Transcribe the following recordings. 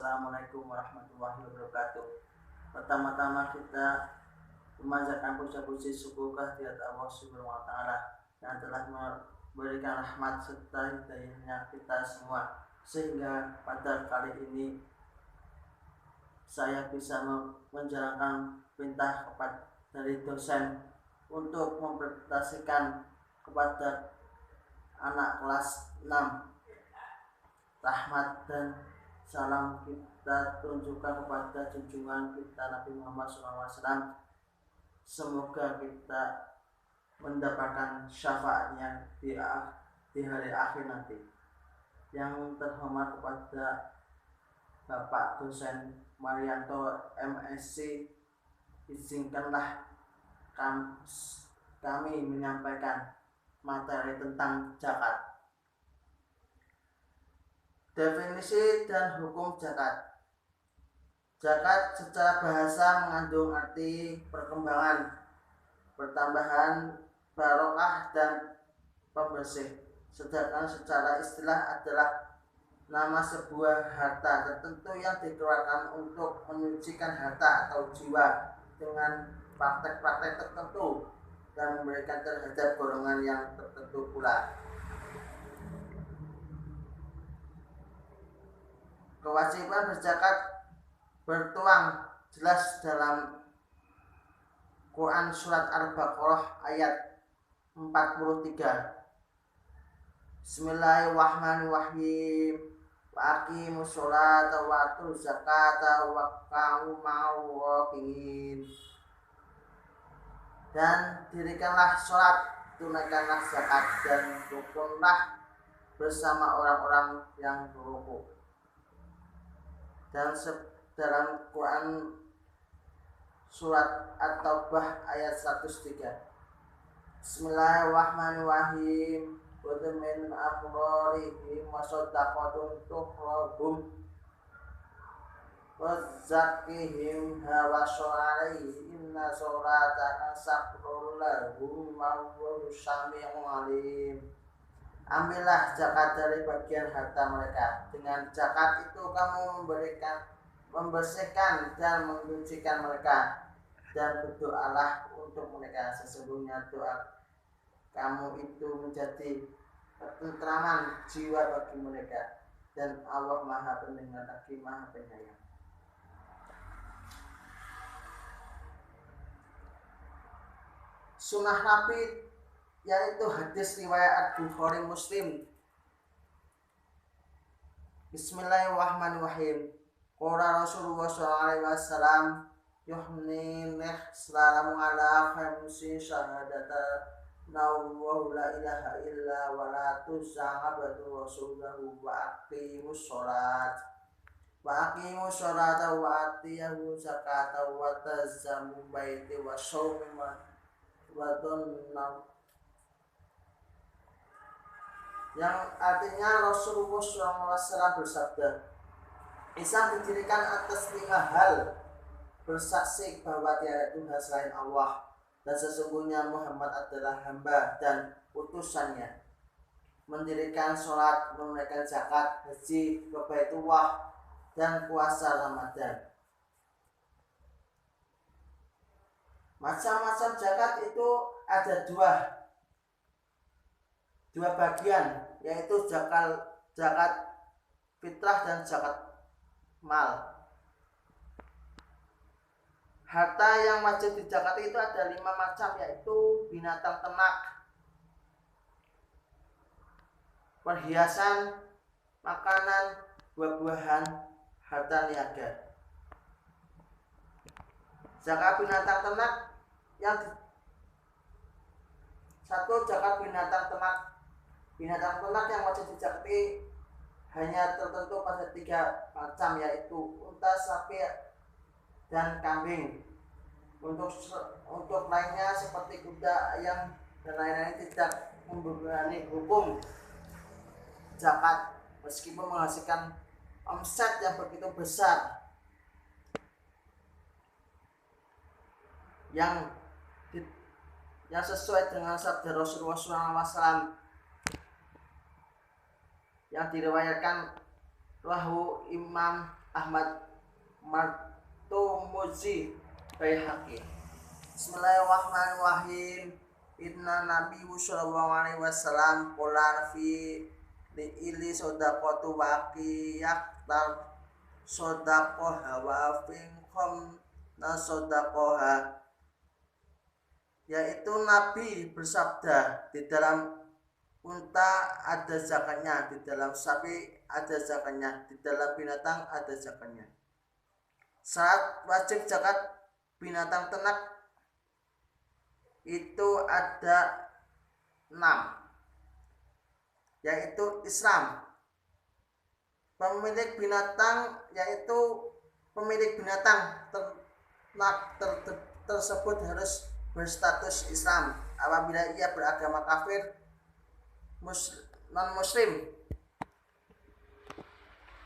Assalamualaikum warahmatullahi wabarakatuh. Pertama-tama kita memanjatkan puja-puji syukur kehadirat Allah Subhanahu wa taala yang telah memberikan rahmat serta hidayahnya kita semua, sehingga pada kali ini saya bisa menjalankan perintah dari dosen untuk mempresentasikan kepada anak kelas 6 rahmat dan salam kita tunjukkan kepada junjungan kita Nabi Muhammad SAW. Semoga kita mendapatkan syafaatnya di hari akhir nanti. Yang terhormat kepada Bapak dosen Marianto MSc, izinkanlah kami menyampaikan materi tentang zakat. Definisi dan hukum zakat. Zakat secara bahasa mengandung arti perkembangan, pertambahan, barokah, dan pembersih. Sedangkan secara istilah adalah nama sebuah harta tertentu yang dikeluarkan untuk menyucikan harta atau jiwa dengan praktek-praktek tertentu dan memberikan terhadap golongan yang tertentu pula. Kewajiban berzakat bertuang jelas dalam Quran surat Al-Baqarah ayat 43. Bismillahirrahmanirrahim. Wa aqimus sholata wa atuz zakata wa qa'u ma'awwaqin. Dan dirikanlah sholat, tunaikanlah zakat, dan rukunlah bersama orang-orang yang berukuk. Dan dalam Quran surat At-Taubah ayat 103. Bismillahirrahmanirrahim. Wa min aqrarihim wa sadaqatun tuhrahum wa zakihim hawa syaraihi inna sholatana sakrul lahum wa huwa syami'un alim. Ambillah zakat dari bagian harta mereka. Dengan zakat itu kamu membersihkan dan menyucikan mereka, dan berdoalah untuk mereka. Sesungguhnya doa kamu itu menjadi ketentraman jiwa bagi mereka, dan Allah Maha Pendengar lagi Maha Penyayang. Sunnah Nabi, yaitu hadis riwayat Bukhari Muslim. Bismillahirrahmanirrahim. Qala Rasulullah sallallahu alaihi wasallam, yuhni salamu ala khamsi syahadata Allahu la ilaha illa wa la tusa'abadu rasulahu wa aqimus sholat wa atiyahu zakata wa tazamu baiti wa shawmi wa dhanna, yang artinya Rasulullah SAW bersabda, Ihsan didirikan atas 5 hal: bersaksi bahwa tiada Tuhan selain Allah, dan sesungguhnya Muhammad adalah hamba dan utusannya, mendirikan sholat, menunaikan zakat, haji ke Baitullah, dan puasa Ramadan. Macam-macam zakat itu ada dua bagian, yaitu zakat fitrah dan zakat mal. Harta yang wajib dizakati itu ada 5 macam, yaitu binatang ternak, perhiasan, makanan, buah-buahan, harta niaga. Zakat binatang ternak zakat binatang ternak. Binatang ternak yang wajib dizakati hanya tertentu pada 3 macam, yaitu unta, sapi, dan kambing. Untuk lainnya seperti kuda, ayam, dan lain-lain tidak membebani hukum zakat meskipun menghasilkan omset yang begitu besar, yang sesuai dengan sabda Rasulullah SAW yang diriwayatkan Rahu Imam Ahmad Martumuzi Baihaqi. Bismillahirrahmanirrahim. Inna Nabi sallallahu alaihi wasallam qala fi li'ili sodaqatu waqiyyak tar sodaqoha wa finkom na sodaqoha, yaitu Nabi bersabda, di dalam unta ada zakatnya, di dalam sapi ada zakatnya, di dalam binatang ada zakatnya. Syarat wajib zakat binatang ternak itu ada 6, yaitu Islam. Pemilik binatang, yaitu pemilik binatang ternak tersebut harus berstatus Islam. Apabila ia beragama kafir non muslim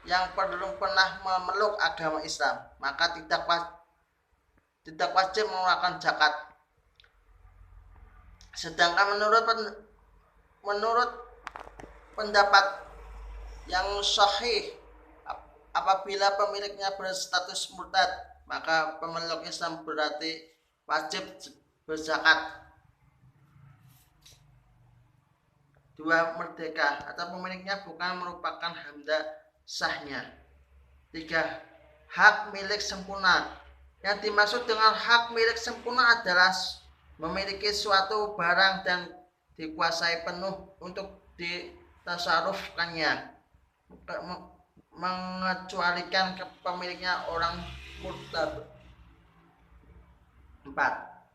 yang belum pernah memeluk agama Islam, maka tidak wajib mengeluarkan zakat. Sedangkan menurut pendapat yang sahih, apabila pemiliknya berstatus murtad, maka pemeluk Islam berarti wajib berzakat. 2. Merdeka atau pemiliknya bukan merupakan hamda sahnya. 3. Hak milik sempurna. Yang dimaksud dengan hak milik sempurna adalah memiliki suatu barang dan dikuasai penuh untuk ditasarufkannya, mengecualikan pemiliknya orang murtad. 4.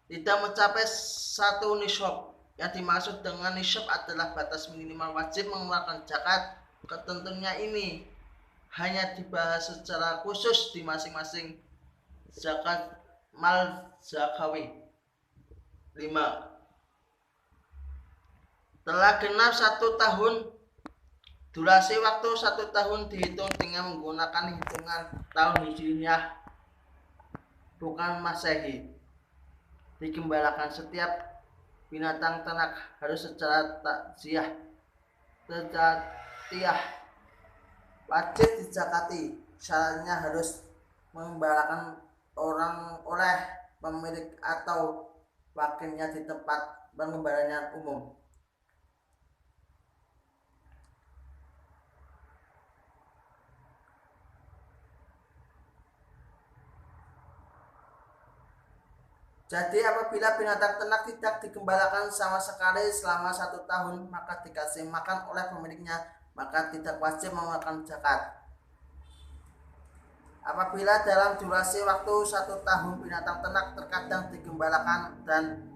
Tidak mencapai 1 nisab. Yang dimaksud dengan nisab adalah batas minimal wajib mengeluarkan zakat. Ketentuannya ini hanya dibahas secara khusus di masing-masing zakat mal zakawi. 5. Telah genap 1 tahun. Durasi waktu 1 tahun dihitung dengan menggunakan hitungan tahun Hijriah, bukan Masehi. Digembalakan. Setiap binatang ternak harus secara takziah wajib dizakati. Syaratnya harus mengembalakan orang oleh pemilik atau wakilnya di tempat pengembalaan umum. Jadi apabila binatang ternak tidak digembalakan sama sekali selama 1 tahun, maka dikasih makan oleh pemiliknya, maka tidak wajib mengeluarkan zakat. Apabila dalam durasi waktu 1 tahun binatang ternak terkadang digembalakan dan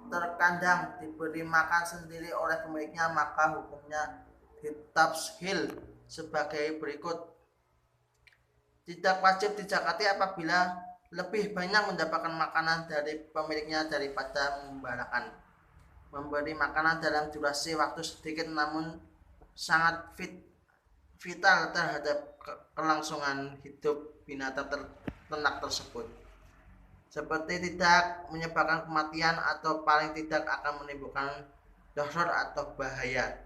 terkadang diberi makan sendiri oleh pemiliknya, maka hukumnya ditafsil sebagai berikut. Tidak wajib dizakati apabila lebih banyak mendapatkan makanan dari pemiliknya daripada mengembalakan. Memberi makanan dalam durasi waktu sedikit namun sangat vital terhadap kelangsungan hidup binatang ternak tersebut, seperti tidak menyebabkan kematian atau paling tidak akan menimbulkan darar atau bahaya.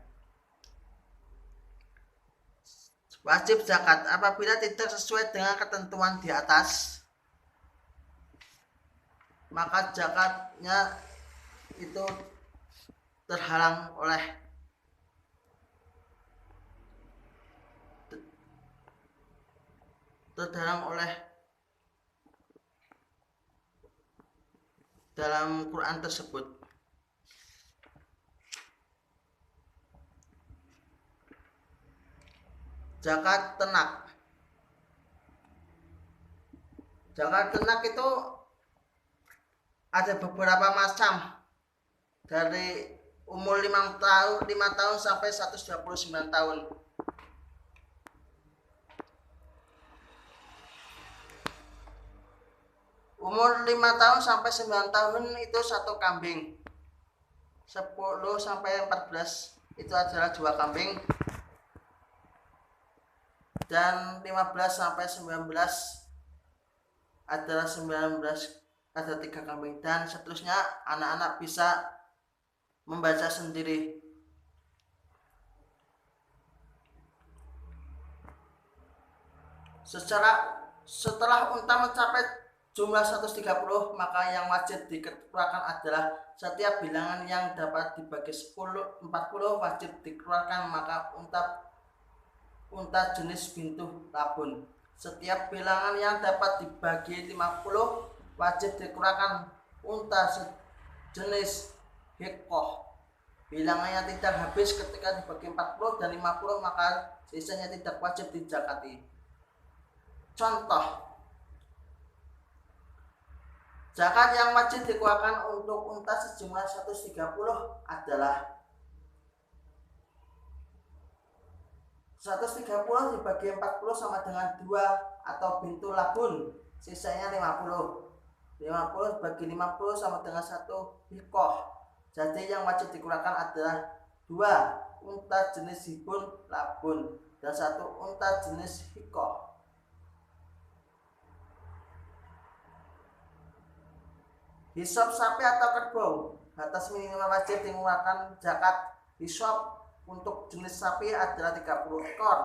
Wajib zakat apabila tidak sesuai dengan ketentuan di atas, maka zakatnya itu terhalang oleh dalam Quran tersebut. Zakat ternak. Zakat ternak itu ada beberapa macam, dari umur 5 tahun sampai 129 tahun. Umur 5 tahun sampai 9 tahun itu 1 kambing. 10 sampai 14 itu adalah 2 kambing. Dan 15 sampai 19 adalah 3 kambing, dan seterusnya. Anak-anak bisa membaca sendiri. Setelah unta mencapai jumlah 130, maka yang wajib dikeluarkan adalah setiap bilangan yang dapat dibagi 40 wajib dikeluarkan, maka unta jenis bintu labun. Setiap bilangan yang dapat dibagi 50 wajib dikeluarkan unta jenis hikoh. Bilangannya tidak habis ketika dibagi 40 dan 50, maka sisanya tidak wajib dizakati. Contoh, zakat yang wajib dikeluarkan untuk unta sejumlah 130 adalah 130 dibagi 40 sama dengan 2 atau bintu labun, sisanya 50. 50 dibagi 50 sama dengan 1 hikoh. Jadi yang wajib dikeluarkan adalah 2 unta jenis hibun labun dan 1 unta jenis hikoh. Hisab sapi atau kerbau. Batas minimal wajib mengeluarkan zakat hisab untuk jenis sapi adalah 30 ekor.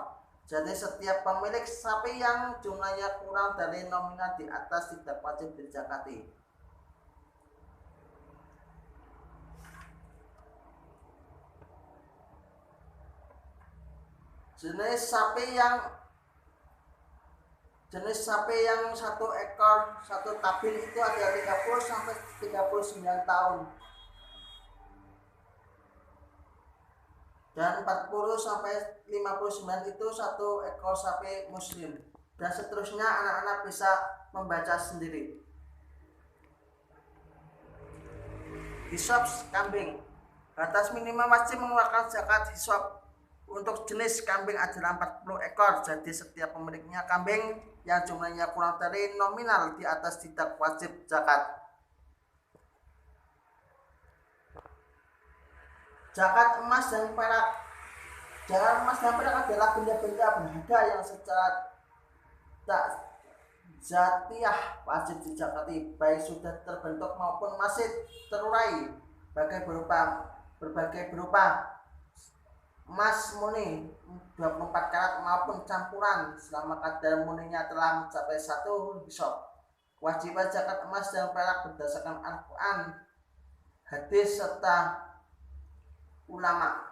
Jadi setiap pemilik sapi yang jumlahnya kurang dari nominal di atas tidak wajib dizakati. Jenis sapi yang 1 ekor 1 tabin itu ada 30 sampai 39 tahun. Dan 40 sampai 59 itu 1 ekor sapi muslim. Dan seterusnya anak-anak bisa membaca sendiri. Hisab kambing. Batas minimal wajib mengeluarkan zakat hisab untuk jenis kambing adalah 40 ekor. Jadi setiap pemiliknya kambing yang jumlahnya kurang dari nominal di atas tidak wajib zakat. Zakat emas dan perak. Zakat emas dan perak adalah benda-benda berharga yang secara tak zatiah wajib dizakati, baik sudah terbentuk maupun masih terurai, berbagai berupa emas murni 24 karat maupun campuran selama kadar murninya telah mencapai 1 hisab. Kewajiban zakat emas dan perak berdasarkan Al-Quran, hadis serta ulama.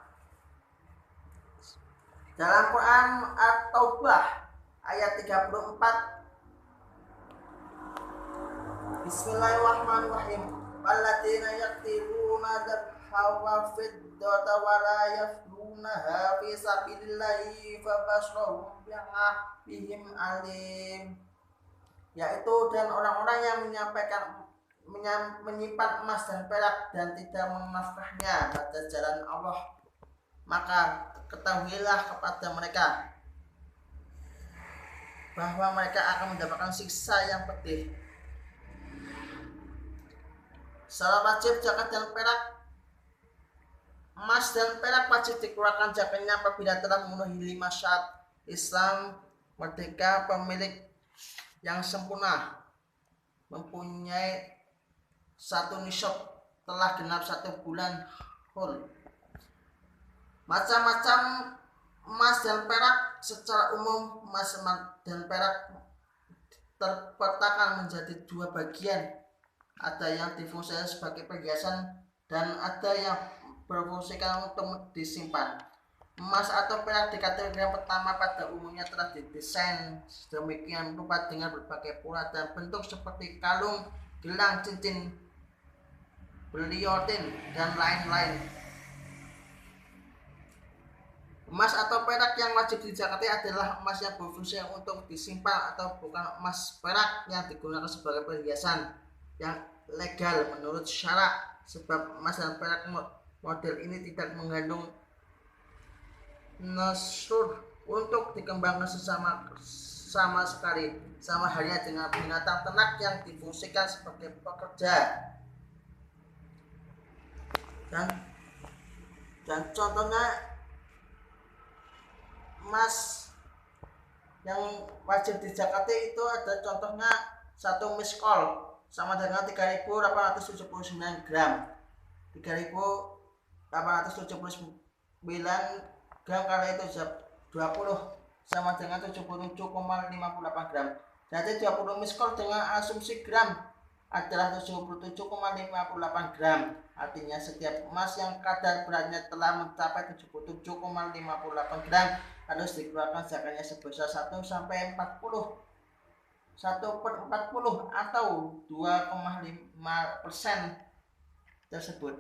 Dalam Quran At-Taubah ayat 34, Bismillahirrahmanirrahim. Walladzina yaqtiluna dzahaba fiddata wa la yaflunaha fi sabilillahi fabashshirhum bi'adzabin alim. Yaitu dan orang-orang yang menyimpan emas dan perak dan tidak menafkahnya pada jalan Allah, maka ketahuilah kepada mereka bahwa mereka akan mendapatkan siksa yang pedih. Secara wajib zakat dan perak. Emas dan perak wajib dikeluarkan zakatnya apabila telah memenuhi 5 syarat Islam: merdeka, pemilik yang sempurna, mempunyai 1 nisab, telah genap 1 bulan haul. Macam-macam emas dan perak. Secara umum emas dan perak terpetakan menjadi 2 bagian. Ada yang difungsikan sebagai perhiasan dan ada yang berfungsikan untuk disimpan. Emas atau perak dikategorikan pertama pada umumnya telah didesain sedemikian rupa dengan berbagai pola dan bentuk seperti kalung, gelang, cincin, beliotin, dan lain-lain. Emas atau perak yang wajib dizakati adalah emas yang berfungsi untuk disimpan atau bukan emas perak yang digunakan sebagai perhiasan yang legal menurut syarak, sebab emas dan perak model ini tidak mengandung nasur untuk dikembangkan sama sekali, sama halnya dengan binatang ternak yang difungsikan sebagai pekerja. Dan contohnya emas yang wajib dizakati itu ada contohnya 1 miskol sama dengan 3.879 gram. 3.879 gram kali itu 20 sama dengan 77,58 gram. Jadi 20 miskol dengan asumsi gram adalah 77,58 gram. Artinya setiap emas yang kadar beratnya telah mencapai 77,58 gram harus dikeluarkan zakatnya sebesar 1 sampai 40. 1/40 atau 2,5% tersebut.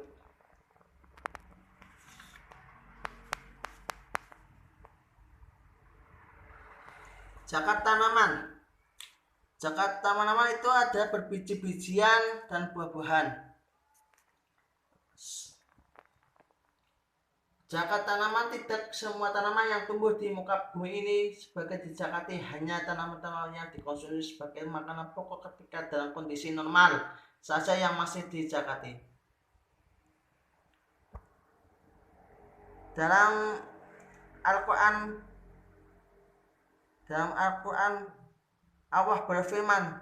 Zakat tanaman. Zakat tanaman itu ada berbiji-bijian dan buah-buahan. Zakat tanaman, tidak semua tanaman yang tumbuh di muka bumi ini sebagai dizakati, hanya tanaman-tanaman yang dikonsumsi sebagai makanan pokok ketika dalam kondisi normal saja yang masih dizakati. Dalam Al-Quran Allah berfirman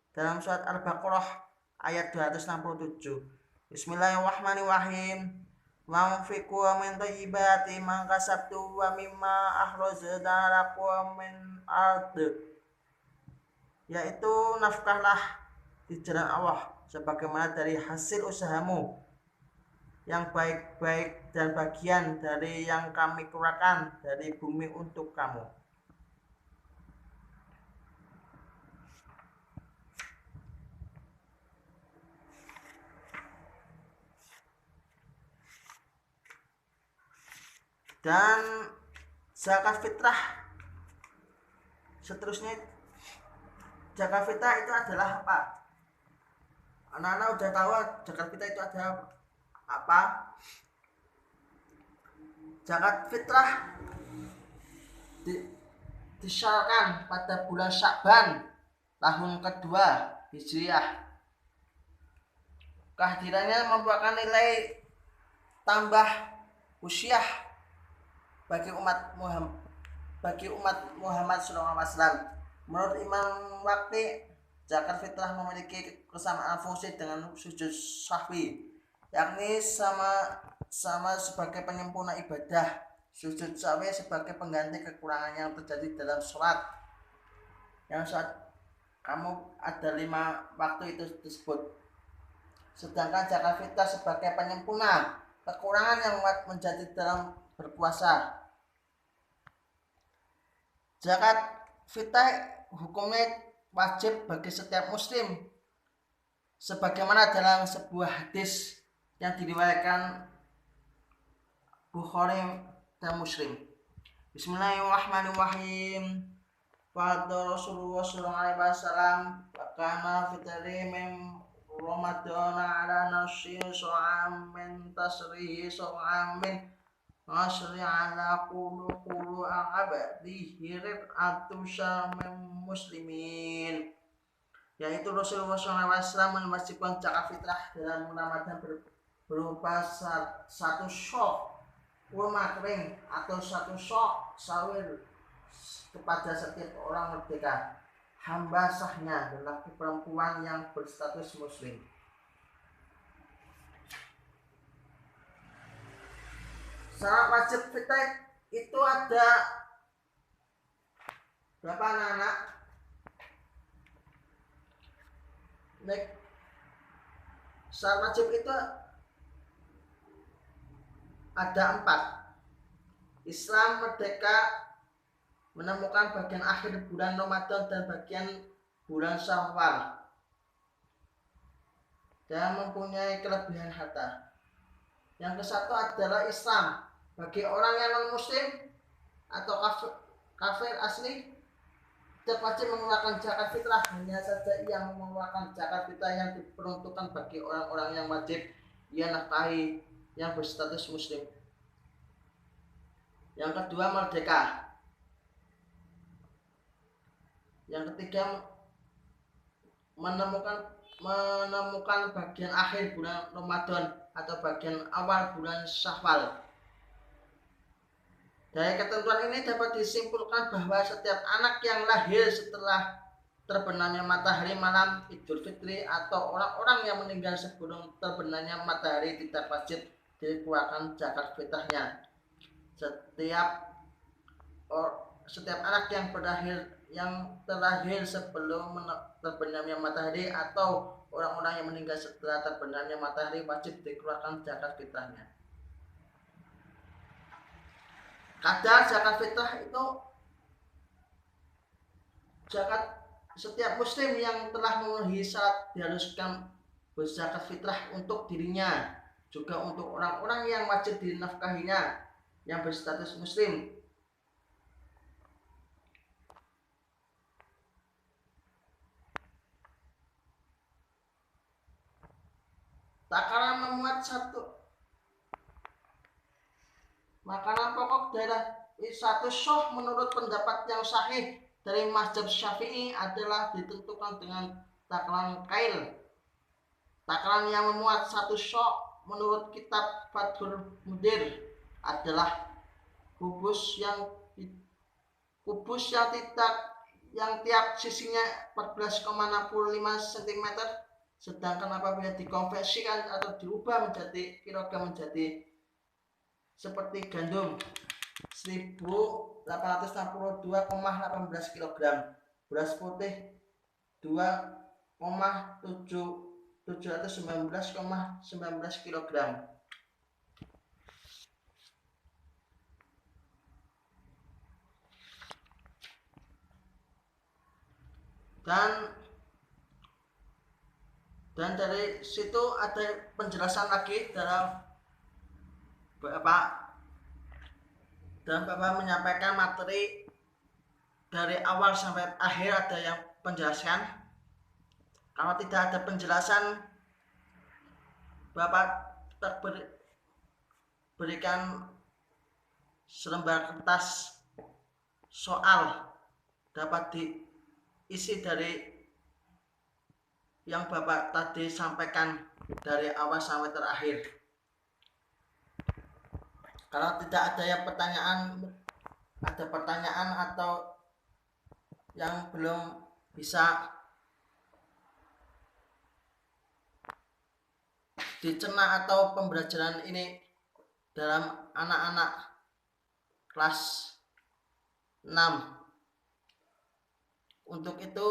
dalam surat Al-Baqarah ayat 267. Bismillahirrahmanirrahim. Wanfiqu min thayyibati ma kasabtu wa mimma akhrajna lakum min ard. Yaitu nafkahlah di jalan Allah sebagaimana dari hasil usahamu yang baik-baik dan bagian dari yang kami keluarkan dari bumi untuk kamu. Dan zakat fitrah seterusnya. Zakat fitrah itu adalah apa? Anak-anak udah tahu zakat fitrah itu ada apa? Zakat fitrah disyaratkan pada bulan Sya'ban tahun kedua Hijriah. Kehadirannya merupakan nilai tambah usia bagi umat Muhammad SAW. Menurut Imam Waqti, zakat fitrah memiliki kesamaan fungsi dengan sujud sahwi, yakni sama sebagai penyempurna ibadah. Sujud sahwi sebagai pengganti kekurangan yang terjadi dalam sholat. Yang saat kamu ada 5 waktu itu tersebut. Sedangkan zakat fitrah sebagai penyempurna kekurangan yang menjadi dalam berpuasa. Zakat fitrah hukumnya wajib bagi setiap muslim sebagaimana dalam sebuah hadis yang diriwayatkan Bukhari dan Muslim. Bismillahirrahmanirrahim. Pada Rasulullah SAW wakana fitri min Ramadan ala nasi so'am min tasrihi so'am min Asri ala kulu abadi hirib atusha muslimin. Yaitu Rasulullah SAW mewajibkan zakat fitrah dalam Ramadan berupa 1 sok kurma kering atau 1 sok sawir kepada setiap orang merdeka, hamba sahnya lelaki perempuan yang berstatus muslim. Syarat wajib fitrah itu ada berapa anak-anak? Syarat wajib itu ada 4. Islam merdeka, menemukan bagian akhir bulan Ramadan dan bagian bulan Syawal, dan mempunyai kelebihan harta. Yang ke-1 adalah Islam. Bagi orang yang non-muslim atau kafir asli tidak wajib mengeluarkan zakat fitrah. Hanya saja ia mengeluarkan zakat fitrah yang diperuntukkan bagi orang-orang yang wajib ia nafkahi yang berstatus muslim. Yang kedua, merdeka. Yang ketiga, menemukan bagian akhir bulan Ramadan atau bagian awal bulan Syawal. Dari ketentuan ini dapat disimpulkan bahwa setiap anak yang lahir setelah terbenamnya matahari malam Idul Fitri atau orang-orang yang meninggal sebelum terbenamnya matahari tidak wajib dikeluarkan zakat fitrahnya. Setiap setiap anak yang terlahir sebelum terbenamnya matahari atau orang-orang yang meninggal setelah terbenamnya matahari wajib dikeluarkan zakat fitrahnya. Kadar zakat fitrah itu zakat setiap muslim yang telah memenuhi syarat diharuskan berzakat fitrah untuk dirinya, juga untuk orang-orang yang wajib dinafkahinya yang berstatus muslim. Takaran memuat makanan pokok daerah satu soh menurut pendapat yang sahih dari mazhab Syafi'i adalah ditentukan dengan takaran kail. Takaran yang memuat satu soh menurut kitab Fathul Mudir adalah kubus yang tiap sisinya 14,65 cm, sedangkan apabila dikonversikan atau diubah menjadi kilogram menjadi seperti gandum 1862,18 kg, beras putih 2,719,19 kg. Dan dari situ ada penjelasan lagi dalam Bapak menyampaikan materi dari awal sampai akhir, ada yang penjelasan. Kalau tidak ada penjelasan, Bapak berikan selembar kertas soal dapat diisi dari yang Bapak tadi sampaikan dari awal sampai terakhir. Kalau tidak ada yang pertanyaan atau yang belum bisa dicerna atau pembelajaran ini dalam anak-anak kelas 6. Untuk itu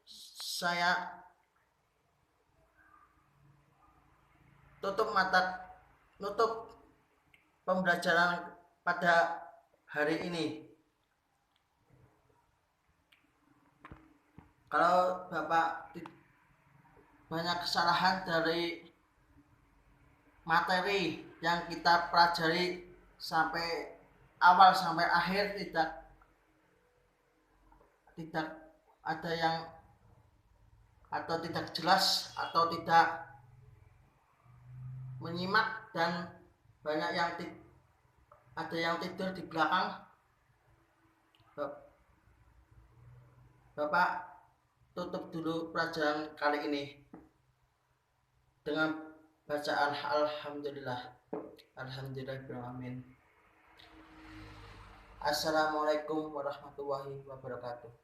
saya tutup pembelajaran pada hari ini. Kalau Bapak banyak kesalahan dari materi yang kita pelajari sampai awal sampai akhir, tidak ada yang atau tidak jelas atau tidak menyimak, dan banyak yang ada yang tidur di belakang, Bapak tutup dulu pelajaran kali ini dengan bacaan alhamdulillahirabbil. Assalamualaikum warahmatullahi wabarakatuh.